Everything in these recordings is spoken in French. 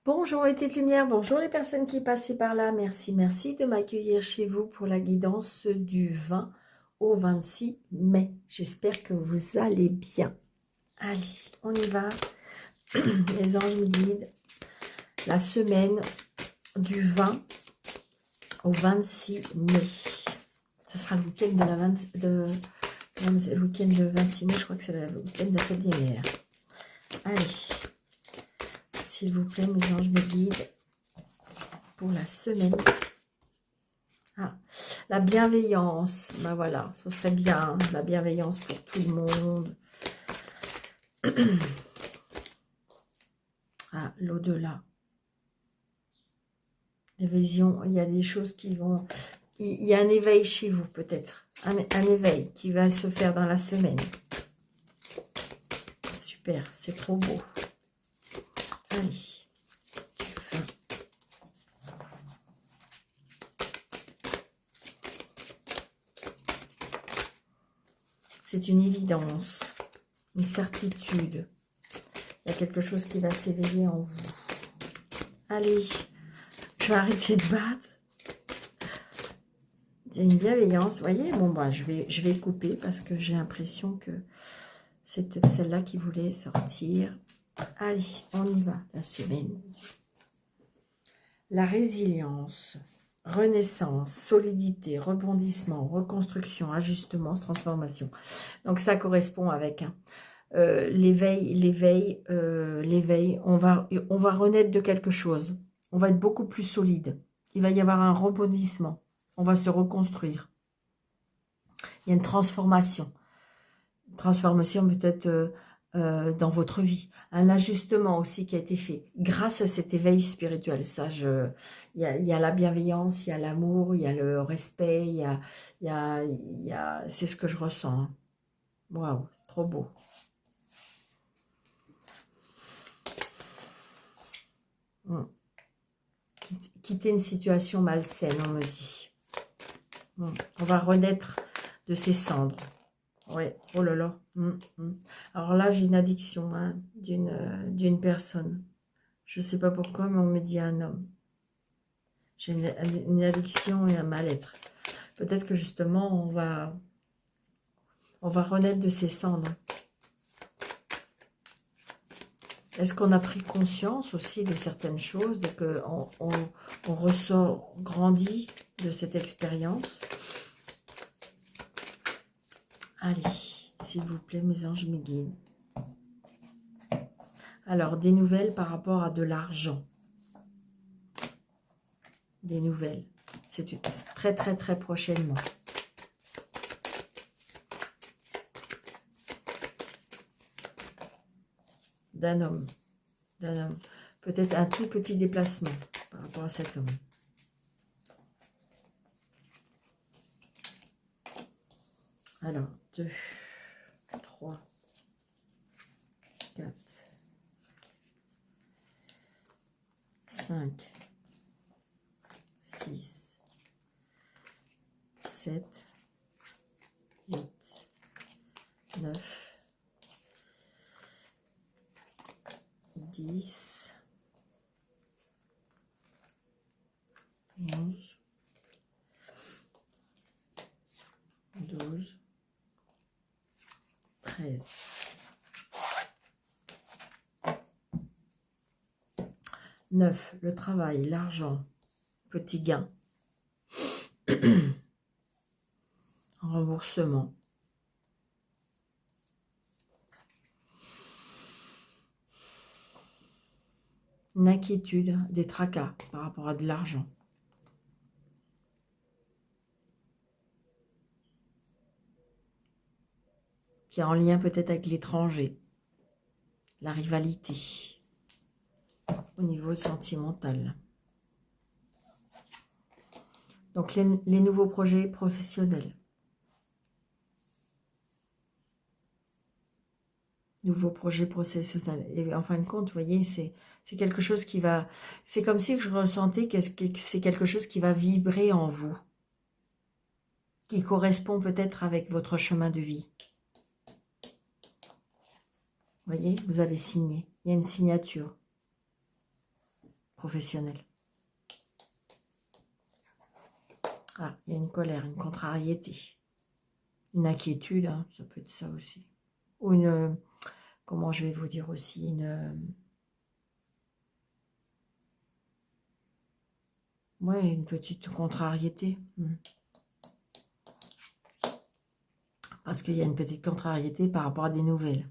Bonjour les petites lumières, bonjour les personnes qui passaient par là. Merci de m'accueillir chez vous pour la guidance du 20 au 26 mai. J'espère que vous allez bien. Allez, on y va. Les anges me guident. La semaine du 20 au 26 mai. Ça sera le week-end de le week-end de 26 mai. Je crois que c'est le week-end de la fête des mères. Allez, s'il vous plaît, mes anges me guident pour la semaine. Ah, la bienveillance, ben voilà, ça serait bien, la bienveillance pour tout le monde. Ah, l'au-delà. Les visions, il y a des choses qui vont... Il y a un éveil chez vous, peut-être. Un éveil qui va se faire dans la semaine. Super, c'est trop beau. Allez, du fin. C'est une évidence, une certitude. Il y a quelque chose qui va s'éveiller en vous. Allez, je vais arrêter de battre. C'est une bienveillance, vous voyez. Bon, bah, je vais couper parce que j'ai l'impression que c'est peut-être celle-là qui voulait sortir. Allez, on y va, la semaine. La résilience, renaissance, solidité, rebondissement, reconstruction, ajustement, transformation. Donc, ça correspond avec l'éveil. On va renaître de quelque chose. On va être beaucoup plus solide. Il va y avoir un rebondissement. On va se reconstruire. Il y a une transformation. Une transformation peut-être dans votre vie. Un ajustement aussi qui a été fait grâce à cet éveil spirituel. Ça, il y a la bienveillance, il y a l'amour, il y a le respect, c'est ce que je ressens. Hein. Waouh, c'est trop beau. Quitter une situation malsaine, on me dit. On va renaître de ses cendres. Ouais, oh là là. Alors là, j'ai une addiction hein, d'une personne. Je ne sais pas pourquoi, mais on me dit un homme. J'ai une addiction et un mal-être. Peut-être que justement, on va renaître de ses cendres. Est-ce qu'on a pris conscience aussi de certaines choses et qu'on on ressort grandi de cette expérience? Allez, s'il vous plaît, mes anges me guident. Alors, des nouvelles par rapport à de l'argent. Des nouvelles. C'est très, très, très prochainement. D'un homme. Peut-être un tout petit déplacement par rapport à cet homme. Alors, 2, 3, 4, 5, 6, 7, 8, 9, 10, 11, 12, 13. 9, le travail, l'argent, petit gain, remboursement. Une inquiétude, des tracas par rapport à de l'argent. Qui est en lien peut-être avec l'étranger. La rivalité. Au niveau sentimental. Donc les nouveaux projets professionnels. Nouveaux projets professionnels. Et en fin de compte, vous voyez, c'est quelque chose qui va... C'est comme si je ressentais que c'est quelque chose qui va vibrer en vous. Qui correspond peut-être avec votre chemin de vie. Vous voyez, vous avez signé. Il y a une signature. professionnel. Ah, il y a une colère, une contrariété, une inquiétude, hein, ça peut être ça aussi. Ou une, comment je vais vous dire aussi, ouais, une petite contrariété. Parce qu'il y a une petite contrariété par rapport à des nouvelles.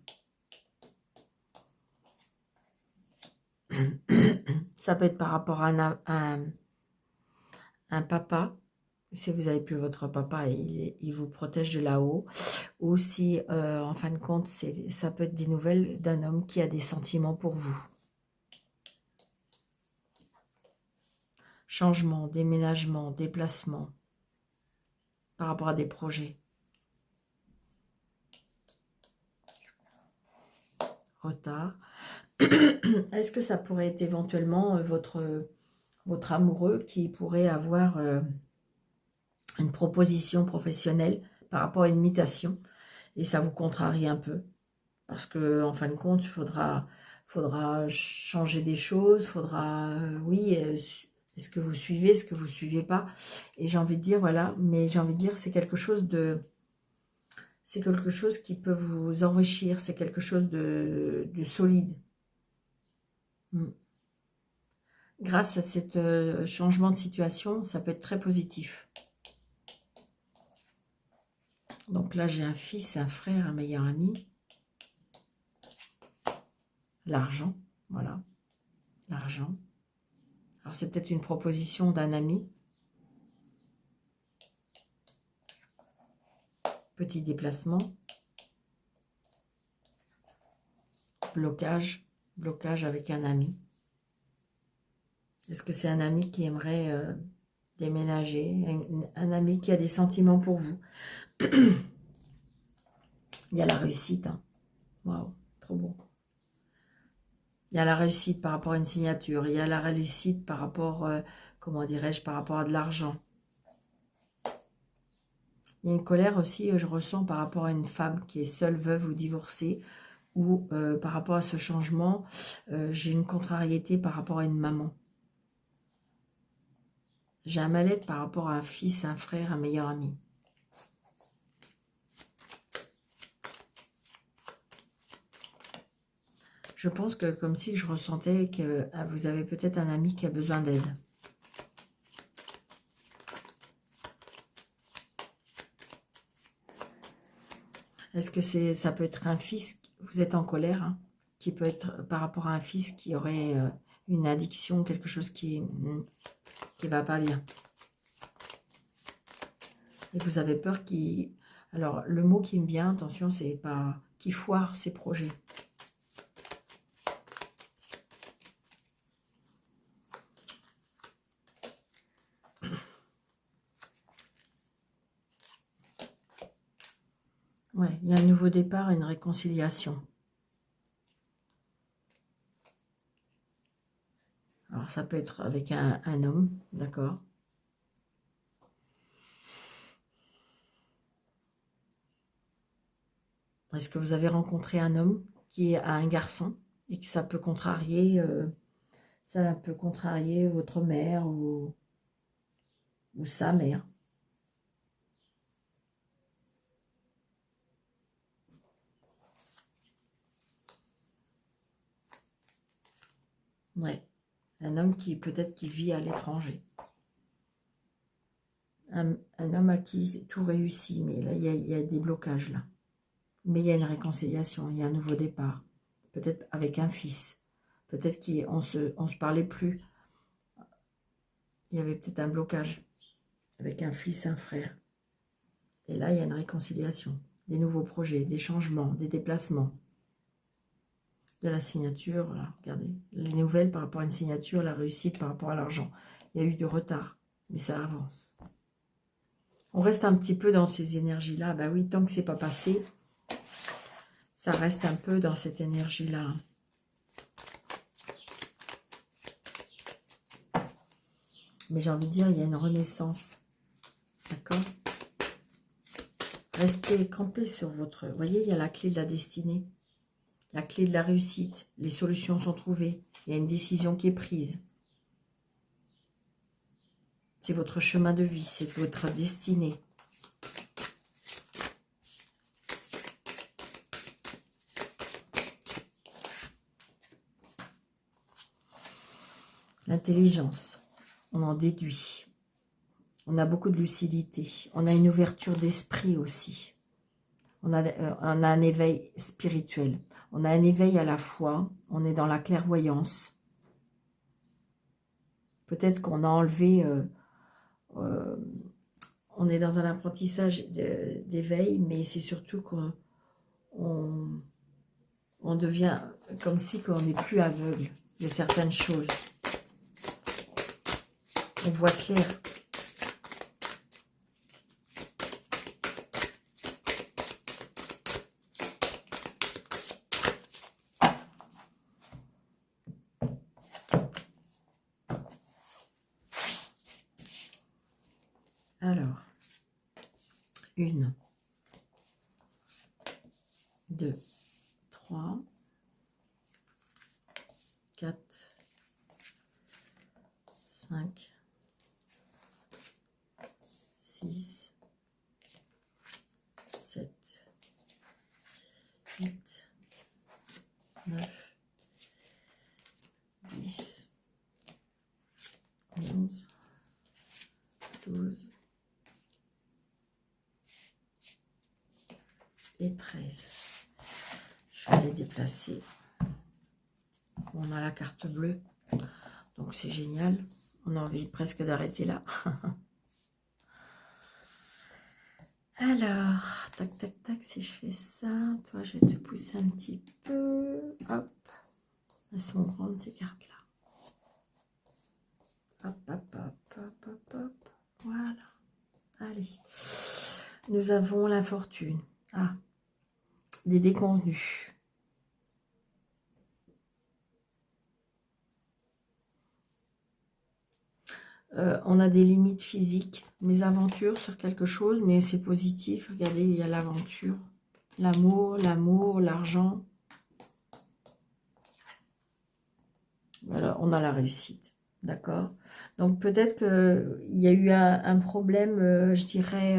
Ça peut être par rapport à un papa. Si vous n'avez plus votre papa, il vous protège de là-haut. Ou si, en fin de compte, ça peut être des nouvelles d'un homme qui a des sentiments pour vous. Changement, déménagement, déplacement. Par rapport à des projets. Retard. Est-ce que ça pourrait être éventuellement votre amoureux qui pourrait avoir une proposition professionnelle par rapport à une mutation et ça vous contrarie un peu parce que en fin de compte il faudra changer des choses, faudra oui, est-ce que vous suivez, est-ce que vous suivez pas, et j'ai envie de dire voilà, mais j'ai envie de dire c'est quelque chose qui peut vous enrichir, c'est quelque chose de solide. Grâce à ce changement de situation, ça peut être très positif. Donc là, j'ai un fils, un frère, un meilleur ami. L'argent, voilà. L'argent. Alors, c'est peut-être une proposition d'un ami. Petit déplacement. Blocage. Blocage avec un ami. Est-ce que c'est un ami qui aimerait déménager? Un ami qui a des sentiments pour vous. Il y a la réussite. Hein. Waouh, trop beau. Il y a la réussite par rapport à une signature. Il y a la réussite par rapport, comment dirais-je, par rapport à de l'argent. Il y a une colère aussi, je ressens, par rapport à une femme qui est seule, veuve ou divorcée. Ou par rapport à ce changement, j'ai une contrariété par rapport à une maman. J'ai un mal-être par rapport à un fils, un frère, un meilleur ami. Je pense que comme si je ressentais que vous avez peut-être un ami qui a besoin d'aide. Est-ce que ça peut être un fils, vous êtes en colère, hein, qui peut être par rapport à un fils qui aurait une addiction, quelque chose qui va pas bien. Et vous avez peur qu'il... Alors, le mot qui me vient, attention, c'est pas... qu'il foire ses projets. Ouais, il y a un nouveau départ, une réconciliation. Alors, ça peut être avec un homme, d'accord. Est-ce que vous avez rencontré un homme qui a un garçon et que ça peut contrarier votre mère ou sa mère? Ouais, un homme qui peut-être qui vit à l'étranger. Un homme à qui tout réussit, mais là, il y a des blocages, là. Mais il y a une réconciliation, il y a un nouveau départ. Peut-être avec un fils. Peut-être qu'on se parlait plus. Il y avait peut-être un blocage avec un fils, un frère. Et là, il y a une réconciliation. Des nouveaux projets, des changements, des déplacements. Il y a la signature, là, regardez. Les nouvelles par rapport à une signature, la réussite par rapport à l'argent. Il y a eu du retard, mais ça avance. On reste un petit peu dans ces énergies-là. Ben oui, tant que c'est pas passé, ça reste un peu dans cette énergie-là. Mais j'ai envie de dire, il y a une renaissance. D'accord? Restez campés sur votre... Vous voyez, il y a la clé de la destinée. La clé de la réussite. Les solutions sont trouvées. Il y a une décision qui est prise. C'est votre chemin de vie, c'est votre destinée. L'intelligence, on en déduit. On a beaucoup de lucidité. On a une ouverture d'esprit aussi. On a un éveil spirituel. On a un éveil à la foi. On est dans la clairvoyance. Peut-être qu'on a enlevé... on est dans un apprentissage d'éveil, mais c'est surtout qu'on devient comme si on n'est plus aveugle de certaines choses. On voit clair. Alors, 1, 2, 3, 4, 5, 6, 7, 8, 9, 10, 11, 12 et 13. Je vais les déplacer. On a la carte bleue, donc c'est génial. On a envie presque d'arrêter là. Alors, tac, tac, tac, si je fais ça, toi, je vais te pousser un petit peu. Hop, elles sont grandes, ces cartes-là. Hop, hop, hop, hop, hop, hop. Voilà. Allez. Nous avons la fortune. Ah, des déconvenus. On a des limites physiques, mes aventures sur quelque chose, mais c'est positif. Regardez, il y a l'aventure, l'amour, l'argent. Voilà, on a la réussite, d'accord. Donc peut-être qu'il y a eu un problème, je dirais,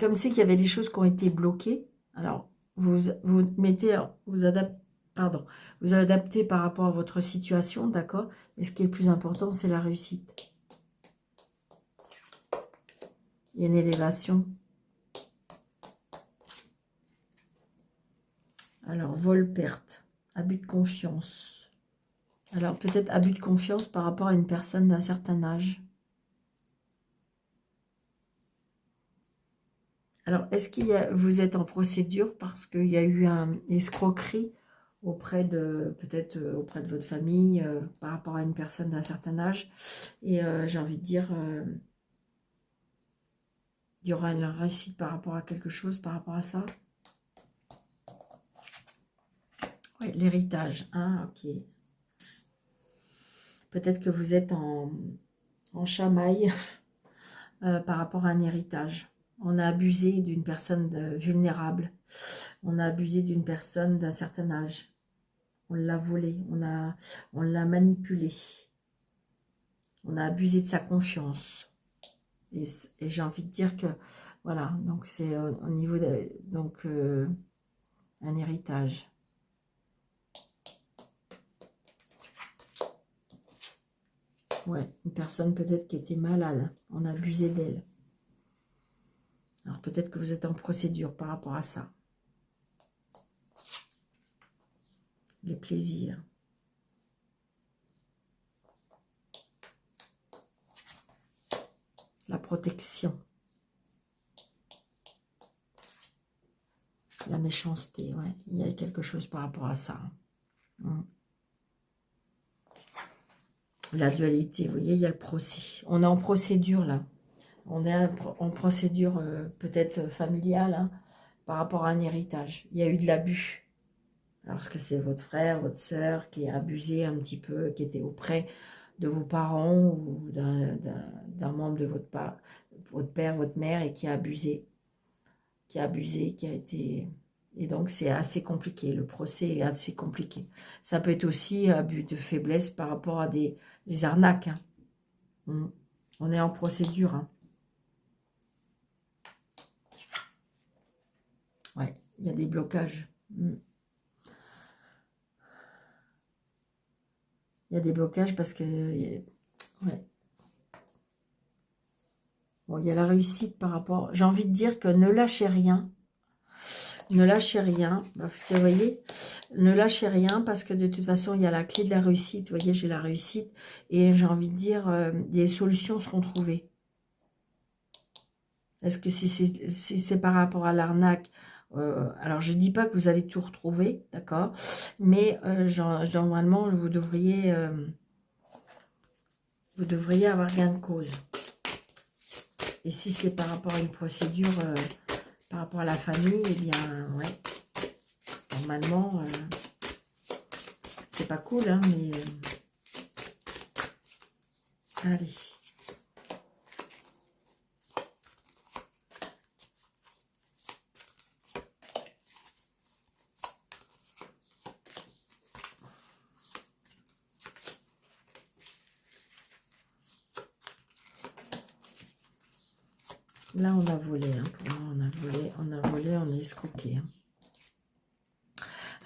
comme c'est qu'il y avait des choses qui ont été bloquées. Alors, vous mettez, vous adaptez. Pardon, vous adaptez par rapport à votre situation, d'accord? Mais ce qui est le plus important, c'est la réussite. Il y a une élévation. Alors, vol, perte, abus de confiance. Alors, peut-être abus de confiance par rapport à une personne d'un certain âge. Alors, est-ce qu'il y a, vous êtes en procédure parce qu'il y a eu une escroquerie auprès de, peut-être auprès de votre famille, par rapport à une personne d'un certain âge. Et j'ai envie de dire, il y aura une réussite par rapport à quelque chose, par rapport à ça. Oui, l'héritage, hein, ok. Peut-être que vous êtes en chamaille par rapport à un héritage. On a abusé d'une personne vulnérable. On a abusé d'une personne d'un certain âge. On l'a volé, on l'a manipulé. On a abusé de sa confiance. Et j'ai envie de dire que, voilà, donc c'est au niveau de, donc, un héritage. Ouais, une personne peut-être qui était malade. On a abusé d'elle. Alors peut-être que vous êtes en procédure par rapport à ça. Les plaisirs. La protection. La méchanceté, ouais. Il y a quelque chose par rapport à ça. La dualité, vous voyez, il y a le procès. On est en procédure, là. On est en procédure peut-être familiale, hein, par rapport à un héritage. Il y a eu de l'abus. Alors, est-ce que c'est votre frère, votre sœur qui a abusé un petit peu, qui était auprès de vos parents ou d'un membre de votre père, votre mère, et qui a abusé, qui a été Et donc, c'est assez compliqué. Le procès est assez compliqué. Ça peut être aussi abus de faiblesse par rapport à des arnaques. Hein. On est en procédure. Hein. Ouais, il y a des blocages. Il y a des blocages parce que... Ouais. Bon, il y a la réussite par rapport... J'ai envie de dire que ne lâchez rien. Ne lâchez rien. Parce que, vous voyez, ne lâchez rien parce que de toute façon, il y a la clé de la réussite. Vous voyez, j'ai la réussite. Et j'ai envie de dire, des solutions seront trouvées. Est-ce que si c'est par rapport à l'arnaque, alors je ne dis pas que vous allez tout retrouver, d'accord, mais normalement, vous devriez avoir gain de cause. Et si c'est par rapport à une procédure, par rapport à la famille, eh bien, ouais, normalement, c'est pas cool, hein, mais allez. Là, on a volé, hein. Pour moi, on est escroqué. Hein.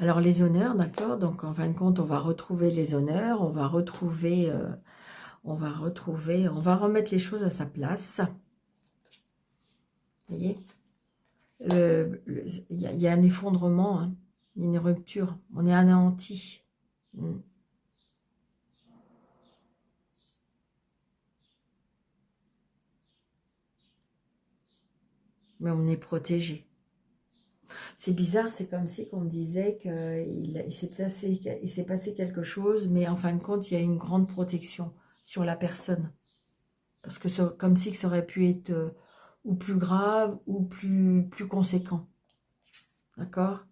Alors, les honneurs, d'accord. Donc, en fin de compte, on va retrouver les honneurs. On va retrouver, on va remettre les choses à sa place. Vous voyez, il y a un effondrement, hein, une rupture. On est anéanti. Mais on est protégé. C'est bizarre, c'est comme si on me disait qu'il s'est passé quelque chose, mais en fin de compte, il y a une grande protection sur la personne. Parce que comme si ça aurait pu être ou plus grave ou plus conséquent. D'accord?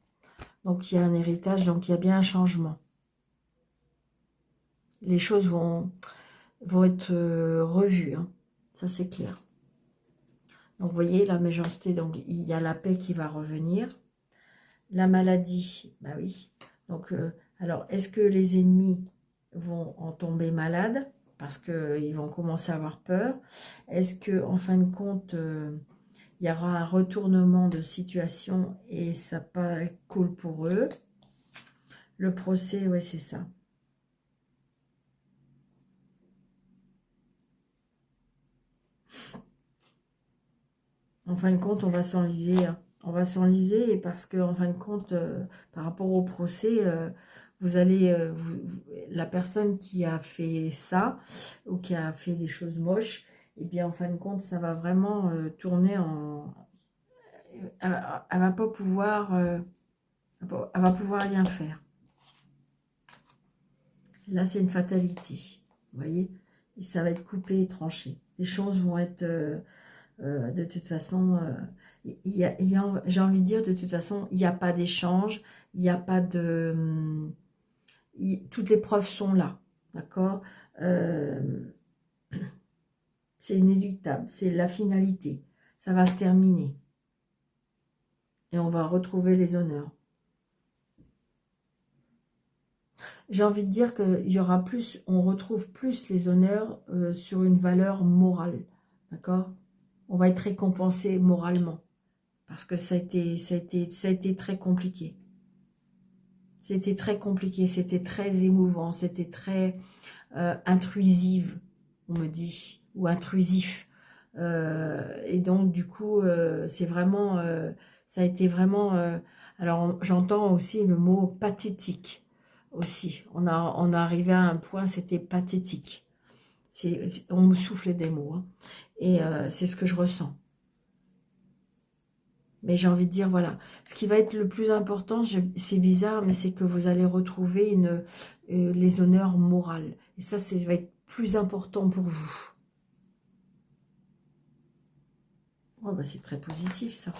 Donc, il y a un héritage, donc il y a bien un changement. Les choses vont être revues, hein. Ça, c'est clair. Donc, vous voyez, la méchanceté, donc il y a la paix qui va revenir. La maladie, bah oui. Donc, alors, est-ce que les ennemis vont en tomber malades parce qu'ils vont commencer à avoir peur? Est-ce que, en fin de compte, il y aura un retournement de situation et ça pas être cool pour eux? Le procès, oui, c'est ça. En fin de compte, on va s'enliser. Hein. On va s'enliser parce que, en fin de compte, par rapport au procès, vous allez, la personne qui a fait ça ou qui a fait des choses moches, eh bien, en fin de compte, ça va vraiment tourner en... Elle va pas pouvoir, elle va pouvoir rien faire. Là, c'est une fatalité. Vous voyez, et ça va être coupé et tranché. Les choses vont être... de toute façon, j'ai envie de dire, de toute façon, il n'y a pas d'échange, il n'y a pas de... toutes les preuves sont là, d'accord. C'est inéluctable, c'est la finalité. Ça va se terminer. Et on va retrouver les honneurs. J'ai envie de dire qu'il y aura plus, on retrouve plus les honneurs sur une valeur morale, d'accord. On va être récompensé moralement. Parce que ça a été très compliqué. C'était très compliqué, c'était très émouvant, c'était très intrusive, on me dit, ou intrusif. Et donc, du coup, c'est vraiment, ça a été vraiment... alors, j'entends aussi le mot pathétique, aussi. On a arrivé à un point, c'était pathétique. On me soufflait des mots. Hein. Et c'est ce que je ressens. Mais j'ai envie de dire, voilà, ce qui va être le plus important, c'est bizarre, mais c'est que vous allez retrouver les honneurs morales. Et ça va être plus important pour vous. Oh, bah, c'est très positif, ça.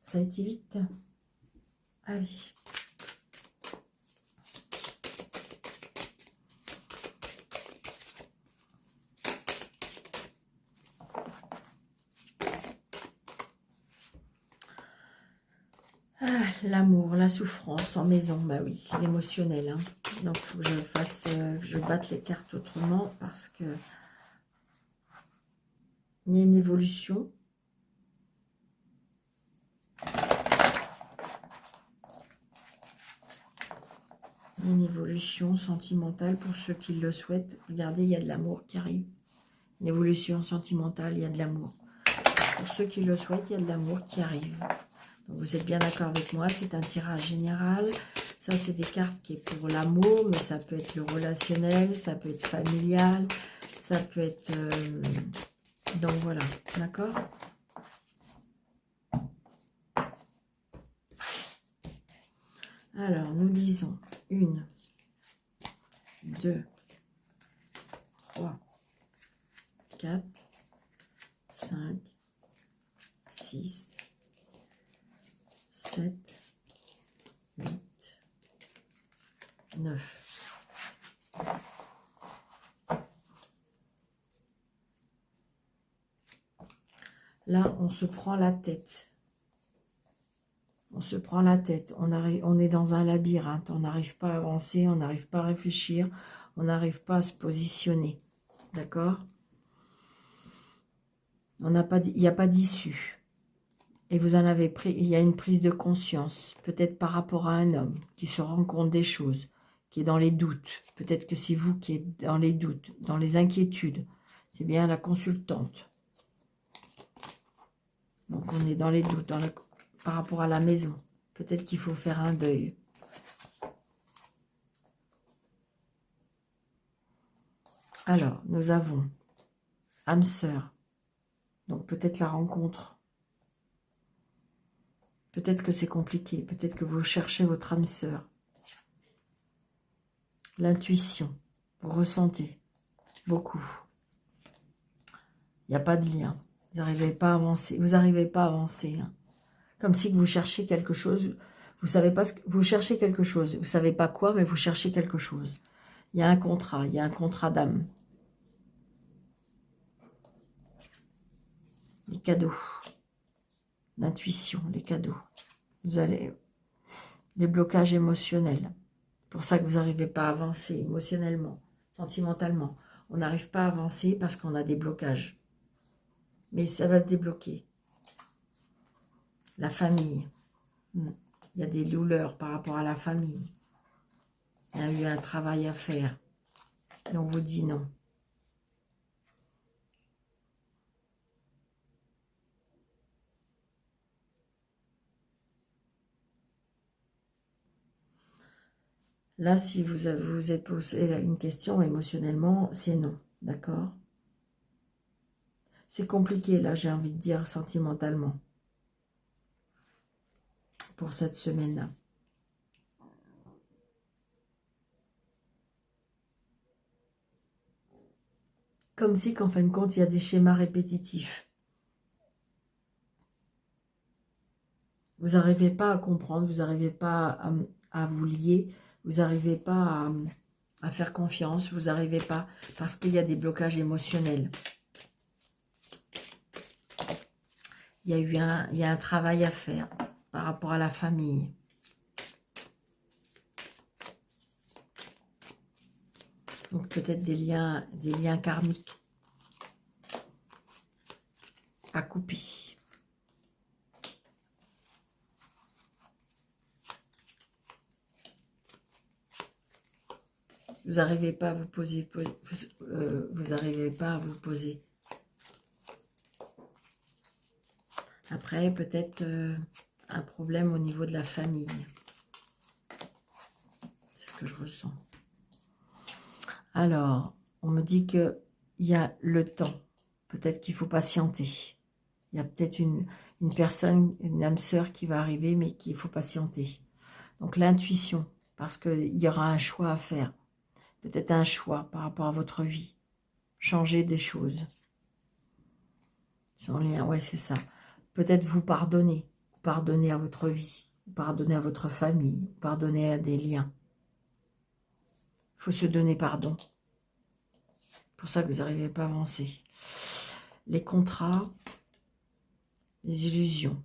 Ça a été vite. Allez. l'amour, la souffrance en maison, bah oui, l'émotionnel. Hein. Donc, il faut que je fasse, que je batte les cartes autrement parce que il y a une évolution. Une évolution sentimentale pour ceux qui le souhaitent. Regardez, il y a de l'amour qui arrive. Une évolution sentimentale, il y a de l'amour. Pour ceux qui le souhaitent, il y a de l'amour qui arrive. Donc vous êtes bien d'accord avec moi, c'est un tirage général. Ça, c'est des cartes qui est pour l'amour, mais ça peut être le relationnel, ça peut être familial, ça peut être... Donc voilà, d'accord? Alors, nous disons 1, 2, 3, 4, 5, 6, 7, 8, 9. Là, on se prend la tête. On se prend la tête. On est dans un labyrinthe. On n'arrive pas à avancer, on n'arrive pas à réfléchir, on n'arrive pas à se positionner. D'accord? Il n'y a pas d'issue. Et vous en avez pris, il y a une prise de conscience, peut-être par rapport à un homme qui se rend compte des choses, qui est dans les doutes. Peut-être que c'est vous qui êtes dans les doutes, dans les inquiétudes. C'est bien la consultante. Donc on est dans les doutes par rapport à la maison. Peut-être qu'il faut faire un deuil. Alors, nous avons âme sœur. Donc peut-être la rencontre. Peut-être que c'est compliqué. Peut-être que vous cherchez votre âme sœur. L'intuition. Vous ressentez beaucoup. Il n'y a pas de lien. Vous n'arrivez pas à avancer. Vous n'arrivez pas à avancer. Hein. Comme si vous cherchez quelque chose. Vous savez pas ce que vous cherchez quelque chose. Vous ne savez pas quoi, mais vous cherchez quelque chose. Il y a un contrat. Il y a un contrat d'âme. Les cadeaux. L'intuition, les cadeaux. Vous allez... Les blocages émotionnels. C'est pour ça que vous n'arrivez pas à avancer émotionnellement, sentimentalement. On n'arrive pas à avancer parce qu'on a des blocages. Mais ça va se débloquer. La famille. Il y a des douleurs par rapport à la famille. Il y a eu un travail à faire. Et on vous dit non. Là, si vous êtes posé une question émotionnellement, c'est non. D'accord? C'est compliqué, là, j'ai envie de dire, sentimentalement. Pour cette semaine-là. Comme si, qu'en fin de compte, il y a des schémas répétitifs. Vous n'arrivez pas à comprendre, vous n'arrivez pas à vous lier, vous n'arrivez pas à faire confiance, vous n'arrivez pas, parce qu'il y a des blocages émotionnels. Il y a un travail à faire par rapport à la famille. Donc peut-être des liens karmiques à couper. Vous n'arrivez pas à vous poser, vous n'arrivez pas à vous poser. Après, peut-être un problème au niveau de la famille. C'est ce que je ressens. Alors, on me dit qu'il y a le temps. Peut-être qu'il faut patienter. Il y a peut-être une personne, une âme sœur qui va arriver, mais qu'il faut patienter. Donc l'intuition, parce qu'il y aura un choix à faire. Peut-être un choix par rapport à votre vie. Changer des choses. Sans lien, ouais, c'est ça. Peut-être vous pardonner. Pardonner à votre vie. Pardonner à votre famille. Pardonner à des liens. Il faut se donner pardon. C'est pour ça que vous n'arrivez pas à avancer. Les contrats, les illusions.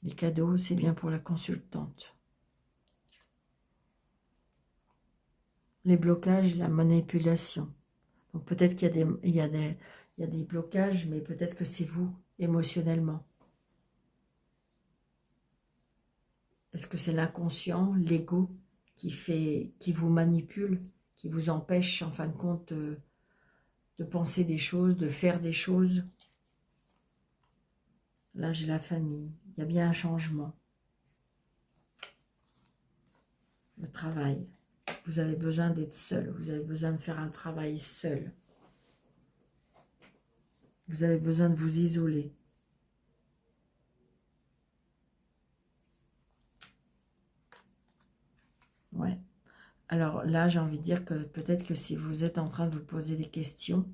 Les cadeaux, c'est bien pour la consultante. Les blocages, la manipulation. Donc peut-être qu'il y a des blocages, mais peut-être que c'est vous, émotionnellement. Est-ce que c'est l'inconscient, l'ego, qui vous manipule, qui vous empêche, en fin de compte, de penser des choses, de faire des choses? Là, j'ai la famille. Il y a bien un changement. Le travail. Vous avez besoin d'être seul. Vous avez besoin de faire un travail seul. Vous avez besoin de vous isoler. Ouais. Alors là, j'ai envie de dire que peut-être que si vous êtes en train de vous poser des questions,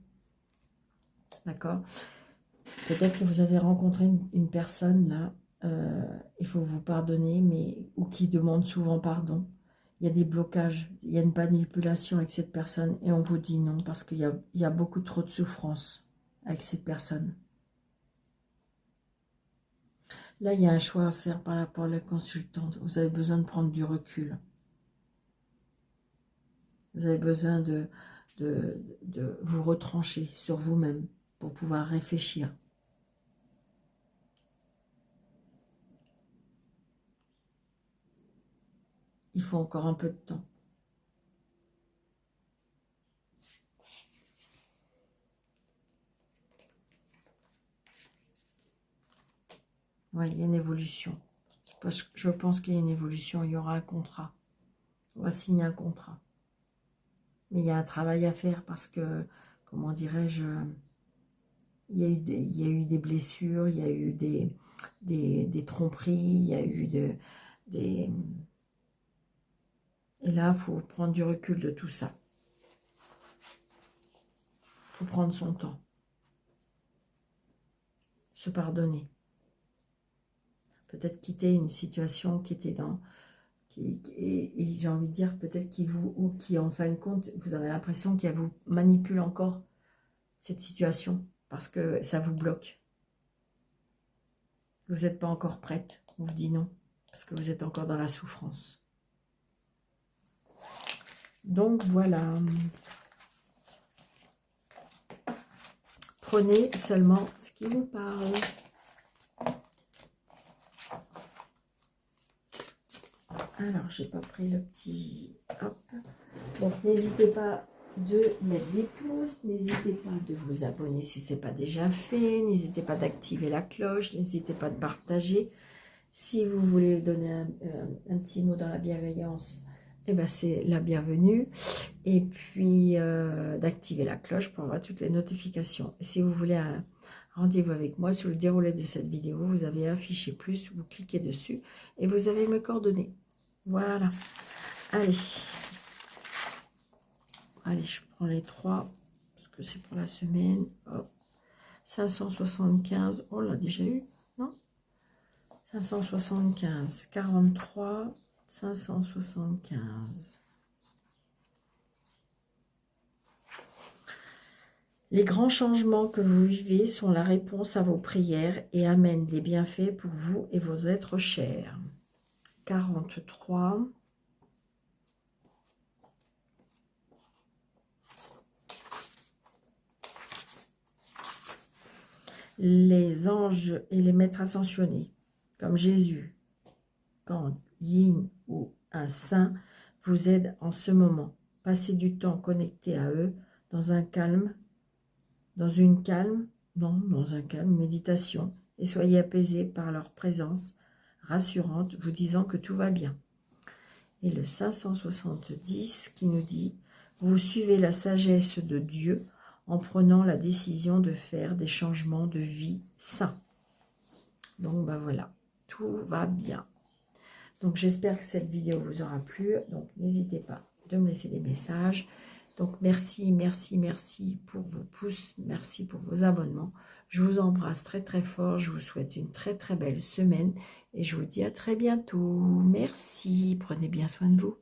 d'accord, peut-être que vous avez rencontré une personne là, il faut vous pardonner, mais ou qui demande souvent pardon. Il y a des blocages, il y a une manipulation avec cette personne et on vous dit non parce qu'il y a beaucoup trop de souffrance avec cette personne. Là, il y a un choix à faire par rapport à la consultante. Vous avez besoin de prendre du recul. Vous avez besoin de vous retrancher sur vous-même pour pouvoir réfléchir. Il faut encore un peu de temps. Oui, il y a une évolution. Je pense qu'il y a une évolution. Il y aura un contrat. On va signer un contrat. Mais il y a un travail à faire parce que, comment dirais-je, il y a eu des blessures, il y a eu des tromperies, il y a eu des... Et là, il faut prendre du recul de tout ça. Il faut prendre son temps. Se pardonner. Peut-être quitter une situation qui était dans... Et j'ai envie de dire, peut-être qui en fin de compte, vous avez l'impression qu'elle vous manipule encore cette situation, parce que ça vous bloque. Vous n'êtes pas encore prête, on vous dit non, parce que vous êtes encore dans la souffrance. Donc voilà. Prenez seulement ce qui vous parle. Alors, j'ai pas pris le petit... Hop. Donc, n'hésitez pas de mettre des pouces, n'hésitez pas de vous abonner si ce n'est pas déjà fait, n'hésitez pas d'activer la cloche, n'hésitez pas de partager. Si vous voulez donner un petit mot dans la bienveillance, eh ben c'est la bienvenue. Et puis, d'activer la cloche pour avoir toutes les notifications. Et si vous voulez un rendez-vous avec moi, sur le déroulé de cette vidéo, vous avez un fichier plus, vous cliquez dessus et vous avez mes coordonnées. Voilà. Allez. Allez, je prends les 3, parce que c'est pour la semaine. Hop. 575, on l'a déjà eu, non? 575, 43, 575. Les grands changements que vous vivez sont la réponse à vos prières et amènent des bienfaits pour vous et vos êtres chers. 43. Les anges et les maîtres ascensionnés, comme Jésus, quand Yin ou un saint vous aide en ce moment. Passez du temps connecté à eux dans un calme, dans un calme méditation et soyez apaisés par leur présence rassurante vous disant que tout va bien. Et le 570 qui nous dit « Vous suivez la sagesse de Dieu en prenant la décision de faire des changements de vie sains. » Donc, ben voilà, tout va bien. Donc, j'espère que cette vidéo vous aura plu. Donc, n'hésitez pas de me laisser des messages. Donc, merci, merci, merci pour vos pouces. Merci pour vos abonnements. Je vous embrasse très, très fort. Je vous souhaite une très, très belle semaine. Et je vous dis à très bientôt. Merci. Prenez bien soin de vous.